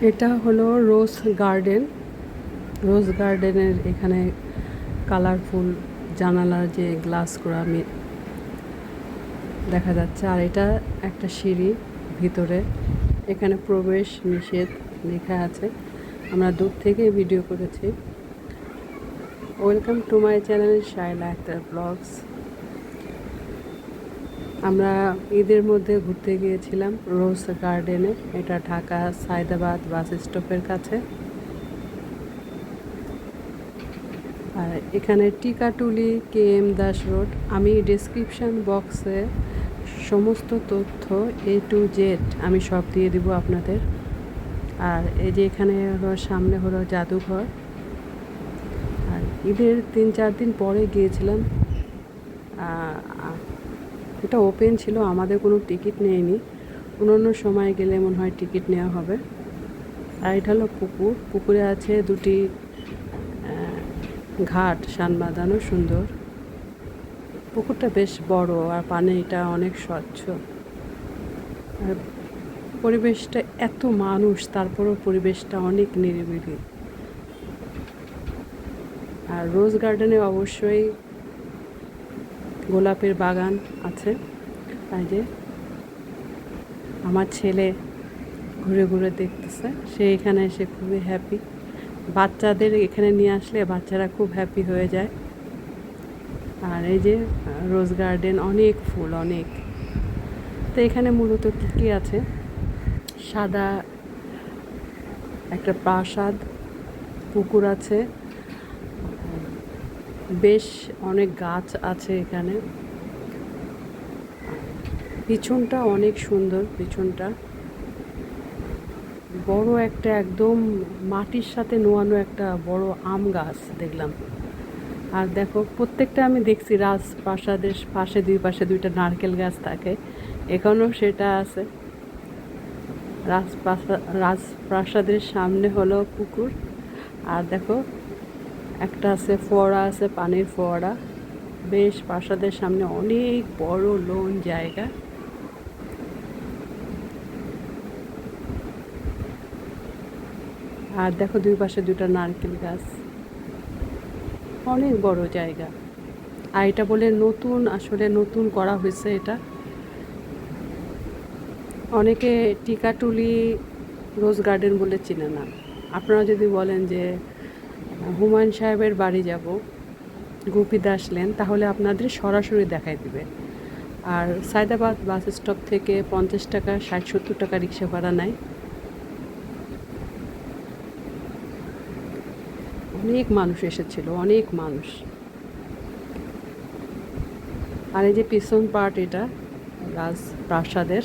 এটা হলো রোজ গার্ডেন। রোজ গার্ডেনের এখানে কালারফুল জানালার যে গ্লাস করা দেখা যাচ্ছে, আর এটা একটা সিঁড়ি ভিতরে। এখানে প্রবেশ নিষেধ লেখা আছে। আমরা দূর থেকে ভিডিও করেছি। Welcome to my channel Shaila Akter vlogs. আমরা ঈদের মধ্যে ঘুরতে গিয়েছিলাম রোজ গার্ডেনে। এটা ঢাকা সায়দাবাদ বাস স্টপের কাছে। আর এখানে টিকাটুলি KM দাস রোড। আমি ডেসক্রিপশান বক্সে সমস্ত তথ্য A to Z আমি সব দিয়ে দিব আপনাদের। আর এই যে এখানে হলো সামনে হলো জাদুঘর। আর ঈদের 3-4 দিন পরে গিয়েছিলাম। এটা ওপেন ছিল, আমাদের কোনো টিকিট নেয়নি। অন্য সময় গেলে মনে হয় টিকিট নেওয়া হবে। আর এটা হলো পুকুর। পুকুরে আছে দুটি ঘাট সান বাঁধানো, সুন্দর। পুকুরটা বেশ বড় আর পানিটা অনেক স্বচ্ছ। আর পরিবেশটা, এত মানুষ তারপরও পরিবেশটা অনেক নিরিবিলি। আর রোজ গার্ডেনে অবশ্যই গোলাপের বাগান আছে। তাই যে আমার ছেলে ঘুরে ঘুরে দেখতেছে, সে এখানে এসে খুবই হ্যাপি। বাচ্চাদের এখানে নিয়ে আসলে বাচ্চারা খুব হ্যাপি হয়ে যায়। আর এই যে রোজ গার্ডেন, অনেক ফুল, অনেক। তো এখানে মূলত কী আছে, সাদা একটা প্রাসাদ, পুকুর আছে, বেশ অনেক গাছ আছে এখানে। পিছনটা অনেক সুন্দর। পিছনটা বড় একটা, একদম মাটির সাথে নোয়ানো একটা বড় আম গাছ দেখলাম। আর দেখো, প্রত্যেকটা আমি দেখছি রাজপ্রাসাদের পাশে দুই পাশে দুইটা নারকেল গাছ থাকে, এখানেও সেটা আছে। রাজপ্রাসাদের সামনে হলো পুকুর। আর দেখো একটা আছে ফোয়ারা, আছে পানির ফোয়ারা। বেশ প্রাসাদের সামনে অনেক বড় লোন জায়গা। আর দেখো দুই পাশে দুটা নারকেল গাছ, অনেক বড় জায়গা। আর এটা বলে নতুন, আসলে নতুন করা হয়েছে এটা। অনেকে টিকাটুলি রোজ গার্ডেন বলে চিনে না। আপনারা যদি বলেন যে হুমায়ুন সাহেবের বাড়ি যাব, গুপিতে আসলেন, তাহলে আপনাদের সরাসরি দেখাই দিবে। আর সায়দাবাদ বাস স্টপ থেকে 50 টাকা 60-70 টাকা রিক্সা ভাড়া নেয়। অনেক মানুষ এসেছিল, অনেক মানুষ। আর এই যে পিছন পার্ট, এটা রাজপ্রাসাদের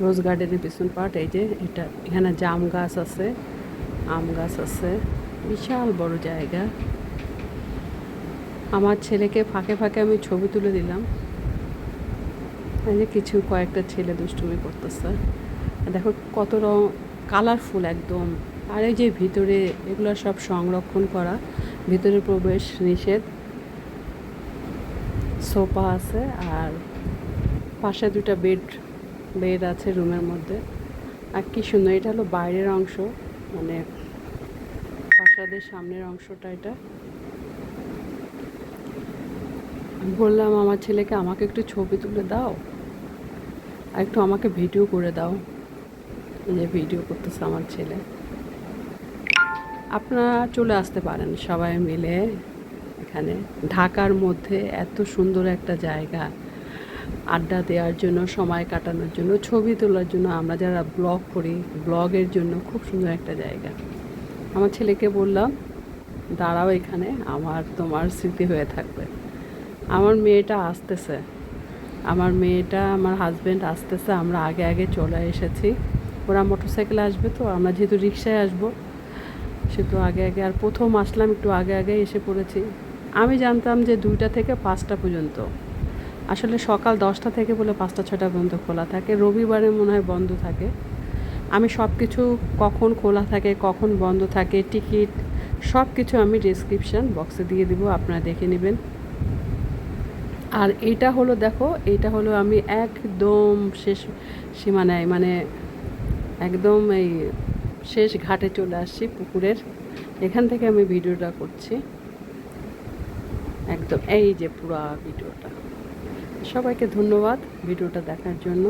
রোজ গার্ডেনের পিছন পার্ট। এই যে এটা, এখানে জাম গাছ আছে, আম গাছ আছে, বিশাল বড় জায়গা। আমার ছেলেকে ফাঁকে ফাঁকে আমি ছবি তুলে দিলাম। এই যে কিছু কয়েকটা ছেলে দুষ্টুমি করতেছে। দেখো কত কালারফুল একদম। আর এই যে ভিতরে এগুলো সব সংরক্ষণ করা, ভিতরে প্রবেশ নিষেধ। সোফা আছে, আর পাশে দুটা বেড আছে রুমের মধ্যে। আর কি সুন্দর, এটা হলো বাইরের অংশ, মানে প্রাসাদের সামনের অংশটা। এটা আমি বললাম আমার ছেলেকে, আমাকে একটু ছবি তুলে দাও আর একটু আমাকে ভিডিও করে দাও। এই যে ভিডিও করতেছে আমার ছেলে। আপনারা চলে আসতে পারেন সবাই মিলে এখানে। ঢাকার মধ্যে এত সুন্দর একটা জায়গা, আড্ডা দেওয়ার জন্য, সময় কাটানোর জন্য, ছবি তোলার জন্য, আমরা যারা ব্লগ করি ব্লগের জন্য খুব সুন্দর একটা জায়গা। আমার ছেলেকে বললাম দাঁড়াও এখানে, তোমার স্মৃতি হয়ে থাকবে। আমার মেয়েটা আসতেছে, আমার হাজব্যান্ড আসতেছে। আমরা আগে আগে চলে এসেছি। ওরা মোটরসাইকেলে আসবে, তো আমরা যেহেতু রিক্সায় আসবো সেহেতু আগে আগে। আর প্রথম আসলাম, একটু আগে আগে এসে পড়েছি। আমি জানতাম যে 2টা থেকে 5টা পর্যন্ত, আসলে সকাল 10টা থেকে বলে 5টা-6টা পর্যন্ত খোলা থাকে। রবিবারে মনে হয় বন্ধ থাকে। আমি সব কিছু, কখন খোলা থাকে কখন বন্ধ থাকে, টিকিট সব কিছু আমি ডেসক্রিপশান বক্সে দিয়ে দিব, আপনারা দেখে নেবেন। আর এইটা হলো, দেখো এইটা হলো আমি একদম শেষ সীমানায়, মানে একদম এই শেষ ঘাটে চলে আসছি পুকুরের। এখান থেকে আমি ভিডিওটা করছি, একদম এই যে পুরা ভিডিওটা। সবাইকে ধন্যবাদ ভিডিওটা দেখার জন্য।